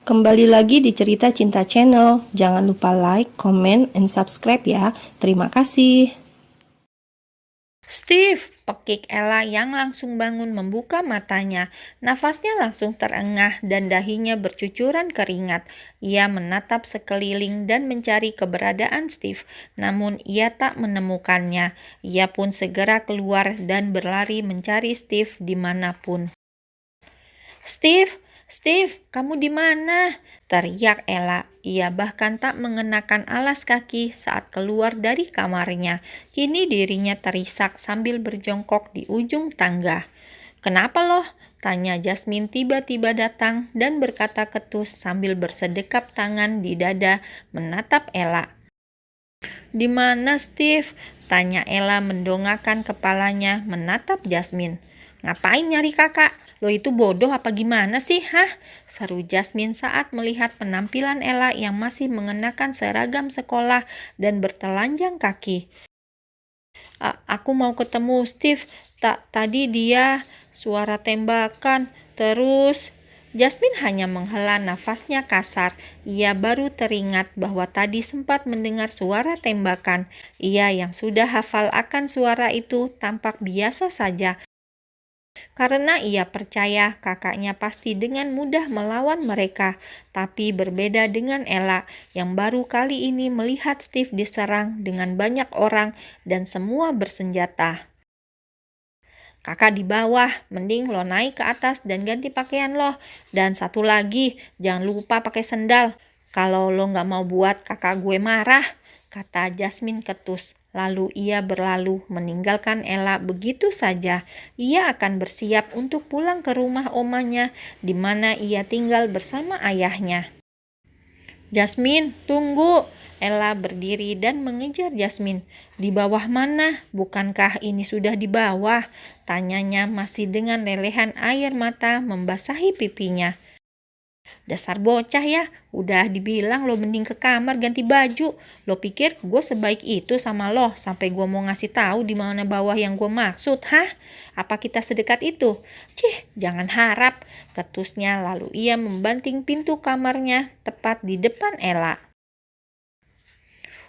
Kembali lagi di Cerita Cinta Channel. Jangan lupa like, comment, and subscribe ya. Terima kasih. Steve, pekik Ella yang langsung bangun membuka matanya. Nafasnya langsung terengah dan dahinya bercucuran keringat. Ia menatap sekeliling dan mencari keberadaan Steve, namun ia tak menemukannya. Ia pun segera keluar dan berlari mencari Steve dimanapun. Steve, Steve, kamu di mana? Teriak Ella. Ia bahkan tak mengenakan alas kaki saat keluar dari kamarnya. Kini dirinya terisak sambil berjongkok di ujung tangga. Kenapa loh? Tanya Jasmine tiba-tiba datang dan berkata ketus sambil bersedekap tangan di dada menatap Ella. Di mana Steve? Tanya Ella mendongakkan kepalanya menatap Jasmine. Ngapain nyari kakak? Lo itu bodoh apa gimana sih, hah? Seru Jasmine saat melihat penampilan Ella yang masih mengenakan seragam sekolah dan bertelanjang kaki. Aku mau ketemu Steve. Tadi dia suara tembakan. Terus Jasmine hanya menghela nafasnya kasar. Ia baru teringat bahwa tadi sempat mendengar suara tembakan. Ia yang sudah hafal akan suara itu tampak biasa saja. Karena ia percaya kakaknya pasti dengan mudah melawan mereka. Tapi berbeda dengan Ella yang baru kali ini melihat Steve diserang dengan banyak orang dan semua bersenjata. Kakak di bawah, mending lo naik ke atas dan ganti pakaian lo. Dan satu lagi, jangan lupa pakai sendal. Kalau lo nggak mau buat kakak gue marah, kata Jasmine ketus. Lalu ia berlalu meninggalkan Ella begitu saja. Ia akan bersiap untuk pulang ke rumah omanya di mana ia tinggal bersama ayahnya. Jasmine, tunggu! Ella berdiri dan mengejar Jasmine. Di bawah mana? Bukankah ini sudah di bawah? Tanyanya masih dengan lelehan air mata membasahi pipinya. Dasar bocah ya, udah dibilang lo mending ke kamar ganti baju. Lo pikir gue sebaik itu sama lo sampai gue mau ngasih tahu di mana bawah yang gue maksud, hah? Apa kita sedekat itu? Cih, jangan harap, ketusnya lalu ia membanting pintu kamarnya tepat di depan Ella.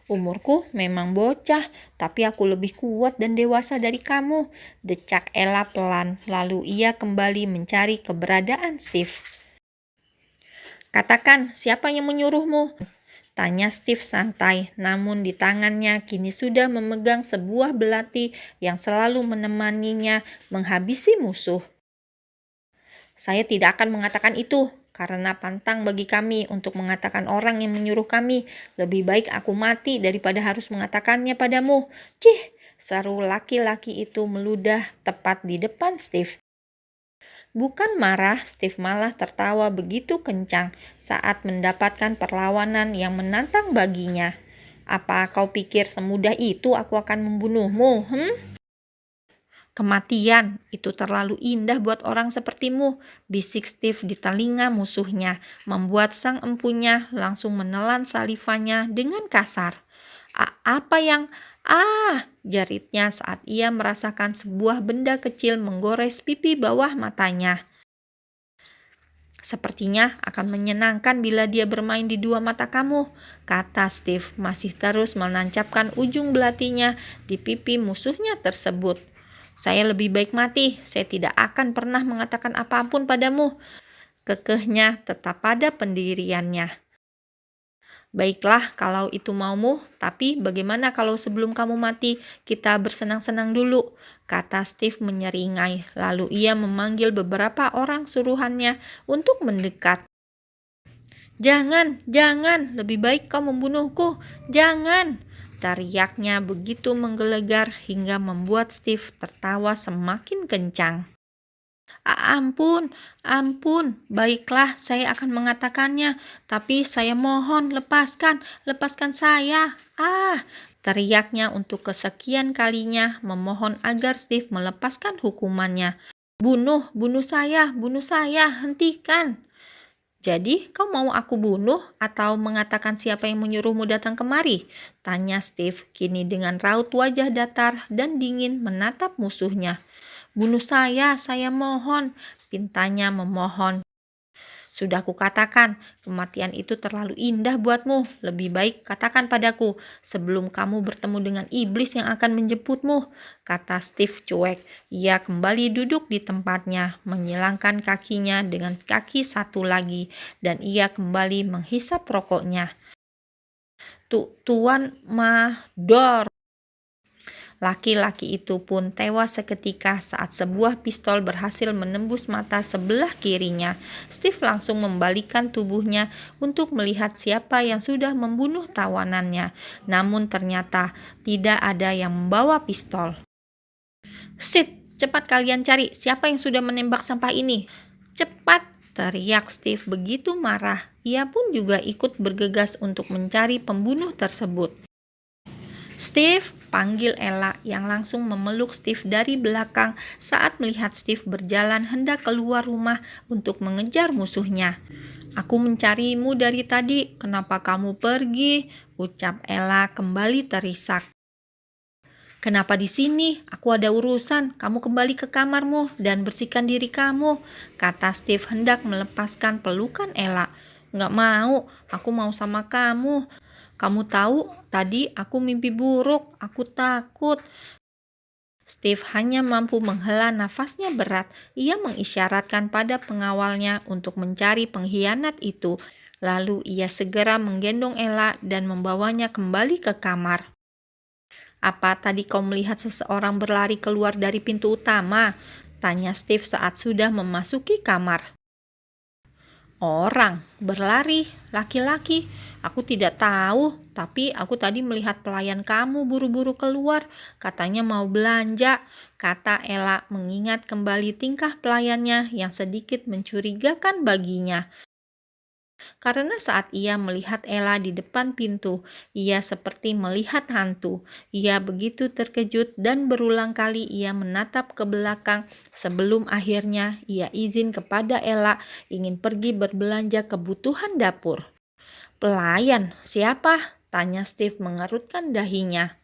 Umurku memang bocah, tapi aku lebih kuat dan dewasa dari kamu, decak Ella pelan, lalu ia kembali mencari keberadaan Steve. Katakan, siapa yang menyuruhmu? Tanya Steve santai, namun di tangannya kini sudah memegang sebuah belati yang selalu menemaninya menghabisi musuh. Saya tidak akan mengatakan itu, karena pantang bagi kami untuk mengatakan orang yang menyuruh kami. Lebih baik aku mati daripada harus mengatakannya padamu. Cih, seru laki-laki itu meludah tepat di depan Steve. Bukan marah, Steve malah tertawa begitu kencang saat mendapatkan perlawanan yang menantang baginya. Apa kau pikir semudah itu aku akan membunuhmu? Kematian itu terlalu indah buat orang sepertimu, bisik Steve di telinga musuhnya, membuat sang empunya langsung menelan salivanya dengan kasar. Apa yang... jaritnya saat ia merasakan sebuah benda kecil menggores pipi bawah matanya. Sepertinya akan menyenangkan bila dia bermain di dua mata kamu, kata Steve masih terus menancapkan ujung belatinya di pipi musuhnya tersebut. Saya lebih baik mati, saya tidak akan pernah mengatakan apapun padamu. Kekehnya tetap pada pendiriannya. Baiklah kalau itu maumu, tapi bagaimana kalau sebelum kamu mati kita bersenang-senang dulu, kata Steve menyeringai. Lalu ia memanggil beberapa orang suruhannya untuk mendekat. Jangan, jangan, lebih baik kau membunuhku, jangan. Teriaknya begitu menggelegar hingga membuat Steve tertawa semakin kencang. Ampun, ampun, baiklah saya akan mengatakannya, tapi saya mohon lepaskan saya. Teriaknya untuk kesekian kalinya memohon agar Steve melepaskan hukumannya. Bunuh saya, hentikan. Jadi, kau mau aku bunuh atau mengatakan siapa yang menyuruhmu datang kemari? Tanya Steve, kini dengan raut wajah datar dan dingin menatap musuhnya. Bunuh saya mohon, pintanya memohon. Sudah kukatakan, kematian itu terlalu indah buatmu. Lebih baik katakan padaku, sebelum kamu bertemu dengan iblis yang akan menjemputmu, kata Steve cuek. Ia kembali duduk di tempatnya, menyilangkan kakinya dengan kaki satu lagi, dan ia kembali menghisap rokoknya. Tuan Mahdor. Laki-laki itu pun tewas seketika saat sebuah pistol berhasil menembus mata sebelah kirinya. Steve langsung membalikkan tubuhnya untuk melihat siapa yang sudah membunuh tawanannya. Namun ternyata tidak ada yang membawa pistol. "Sid, cepat kalian cari siapa yang sudah menembak sampah ini. Cepat!" teriak Steve begitu marah. Ia pun juga ikut bergegas untuk mencari pembunuh tersebut. "Steve," panggil Ella yang langsung memeluk Steve dari belakang saat melihat Steve berjalan hendak keluar rumah untuk mengejar musuhnya. "Aku mencarimu dari tadi, kenapa kamu pergi?" ucap Ella kembali terisak. "Kenapa di sini? Aku ada urusan. Kamu kembali ke kamarmu dan bersihkan diri kamu," kata Steve hendak melepaskan pelukan Ella. "Nggak mau, aku mau sama kamu. Kamu tahu, tadi aku mimpi buruk, aku takut." Steve hanya mampu menghela nafasnya berat. Ia mengisyaratkan pada pengawalnya untuk mencari pengkhianat itu. Lalu ia segera menggendong Ella dan membawanya kembali ke kamar. "Apa tadi kau melihat seseorang berlari keluar dari pintu utama?" tanya Steve saat sudah memasuki kamar. "Orang berlari, laki-laki. Aku tidak tahu, tapi aku tadi melihat pelayan kamu buru-buru keluar, katanya mau belanja," kata Ella mengingat kembali tingkah pelayannya yang sedikit mencurigakan baginya. Karena saat ia melihat Ella di depan pintu, ia seperti melihat hantu. Ia begitu terkejut dan berulang kali ia menatap ke belakang sebelum akhirnya ia izin kepada Ella ingin pergi berbelanja kebutuhan dapur. "Pelayan, siapa?" tanya Steve mengerutkan dahinya.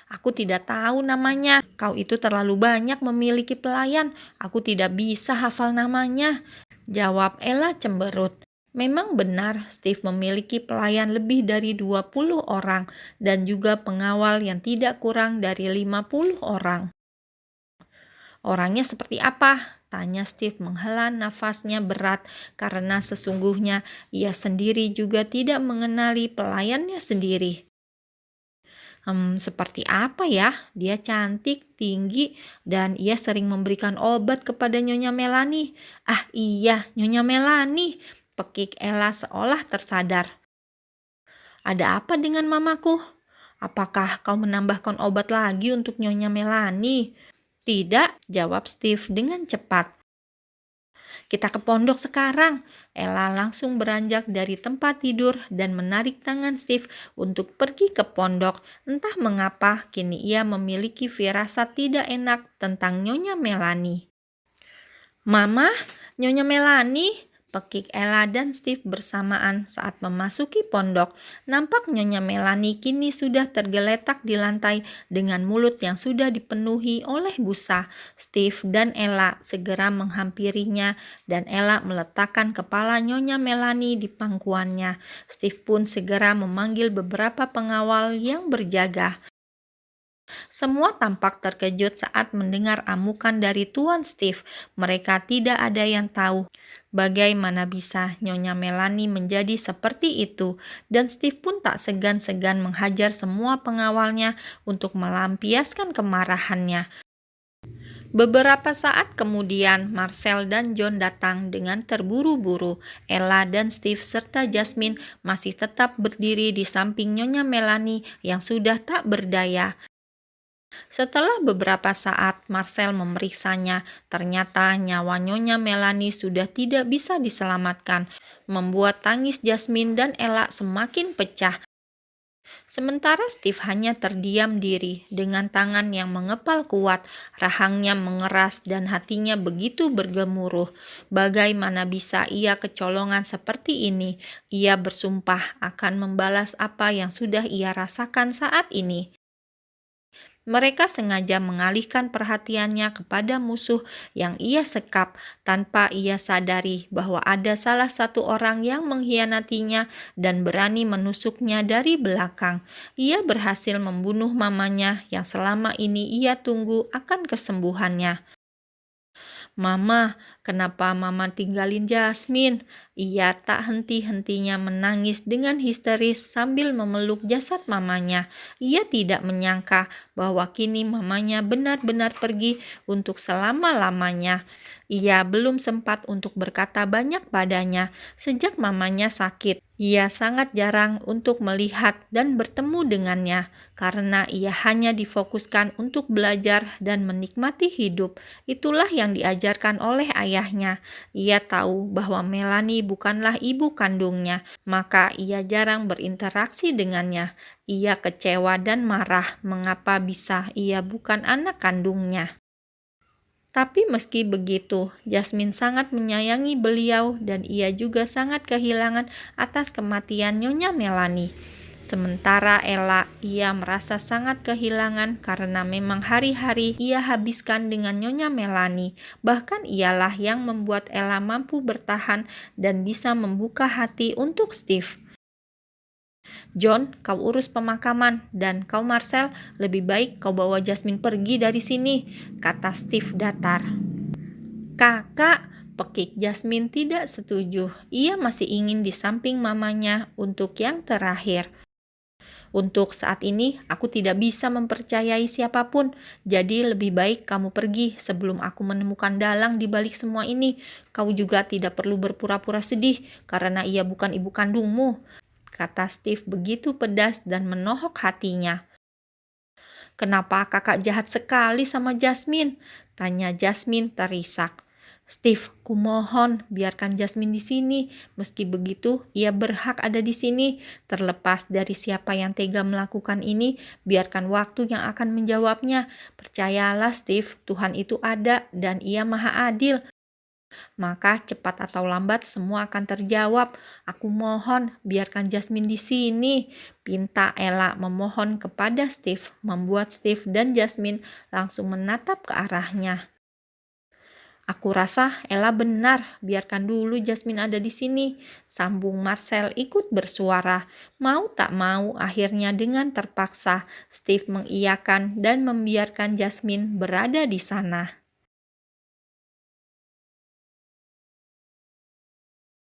"Aku tidak tahu namanya. Kau itu terlalu banyak memiliki pelayan. Aku tidak bisa hafal namanya," jawab Ella cemberut. Memang benar, Steve memiliki pelayan lebih dari 20 orang dan juga pengawal yang tidak kurang dari 50 orang. "Orangnya seperti apa?" tanya Steve menghela nafasnya berat karena sesungguhnya ia sendiri juga tidak mengenali pelayannya sendiri. Seperti apa ya? Dia cantik, tinggi, dan ia sering memberikan obat kepada Nyonya Melanie." "Ah iya, Nyonya Melanie," pekik Ella seolah tersadar. "Ada apa dengan mamaku? Apakah kau menambahkan obat lagi untuk Nyonya Melanie?" "Tidak," jawab Steve dengan cepat. "Kita ke pondok sekarang." Ella langsung beranjak dari tempat tidur dan menarik tangan Steve untuk pergi ke pondok. Entah mengapa kini ia memiliki firasat tidak enak tentang Nyonya Melanie. "Mama, Nyonya Melanie," pekik Ella dan Steve bersamaan saat memasuki pondok. Nampak Nyonya Melanie kini sudah tergeletak di lantai dengan mulut yang sudah dipenuhi oleh busa. Steve dan Ella segera menghampirinya dan Ella meletakkan kepala Nyonya Melanie di pangkuannya. Steve pun segera memanggil beberapa pengawal yang berjaga. Semua tampak terkejut saat mendengar amukan dari Tuan Steve. Mereka tidak ada yang tahu bagaimana bisa Nyonya Melanie menjadi seperti itu, dan Steve pun tak segan-segan menghajar semua pengawalnya untuk melampiaskan kemarahannya. Beberapa saat kemudian, Marcel dan John datang dengan terburu-buru. Ella dan Steve serta Jasmine masih tetap berdiri di samping Nyonya Melanie yang sudah tak berdaya. Setelah beberapa saat Marcel memeriksanya, ternyata nyawa Nyonya Melanie sudah tidak bisa diselamatkan, membuat tangis Jasmine dan Ella semakin pecah. Sementara Steve hanya terdiam diri dengan tangan yang mengepal kuat, rahangnya mengeras dan hatinya begitu bergemuruh. Bagaimana bisa ia kecolongan seperti ini? Ia bersumpah akan membalas apa yang sudah ia rasakan saat ini. Mereka sengaja mengalihkan perhatiannya kepada musuh yang ia sekap tanpa ia sadari bahwa ada salah satu orang yang mengkhianatinya dan berani menusuknya dari belakang. Ia berhasil membunuh mamanya yang selama ini ia tunggu akan kesembuhannya. "Mama, kenapa Mama tinggalin Jasmine?" Ia tak henti-hentinya menangis dengan histeris sambil memeluk jasad mamanya. Ia tidak menyangka bahwa kini mamanya benar-benar pergi untuk selama-lamanya. Ia belum sempat untuk berkata banyak padanya sejak mamanya sakit. Ia sangat jarang untuk melihat dan bertemu dengannya karena ia hanya difokuskan untuk belajar dan menikmati hidup. Itulah yang diajarkan oleh ayahnya. Ia tahu bahwa Melanie bukanlah ibu kandungnya, maka ia jarang berinteraksi dengannya. Ia kecewa dan marah mengapa bisa ia bukan anak kandungnya. Tapi meski begitu, Jasmine sangat menyayangi beliau dan ia juga sangat kehilangan atas kematian Nyonya Melanie. Sementara Ella, ia merasa sangat kehilangan karena memang hari-hari ia habiskan dengan Nyonya Melanie. Bahkan ialah yang membuat Ella mampu bertahan dan bisa membuka hati untuk Steve. "John, kau urus pemakaman, dan kau Marcel, lebih baik kau bawa Jasmine pergi dari sini," kata Steve datar. "Kakak," pekik Jasmine tidak setuju. Ia masih ingin di samping mamanya untuk yang terakhir. "Untuk saat ini, aku tidak bisa mempercayai siapapun. Jadi lebih baik kamu pergi sebelum aku menemukan dalang di balik semua ini. Kau juga tidak perlu berpura-pura sedih karena ia bukan ibu kandungmu," kata Steve begitu pedas dan menohok hatinya. "Kenapa kakak jahat sekali sama Jasmine?" tanya Jasmine terisak. "Steve, kumohon biarkan Jasmine di sini. Meski begitu, ia berhak ada di sini. Terlepas dari siapa yang tega melakukan ini, biarkan waktu yang akan menjawabnya. Percayalah Steve, Tuhan itu ada dan ia maha adil. Maka cepat atau lambat semua akan terjawab. Aku mohon biarkan Jasmine di sini," pinta Ella memohon kepada Steve, membuat Steve dan Jasmine langsung menatap ke arahnya. "Aku rasa Ella benar, biarkan dulu Jasmine ada di sini," sambung Marcel ikut bersuara. Mau tak mau, akhirnya dengan terpaksa Steve mengiyakan dan membiarkan Jasmine berada di sana.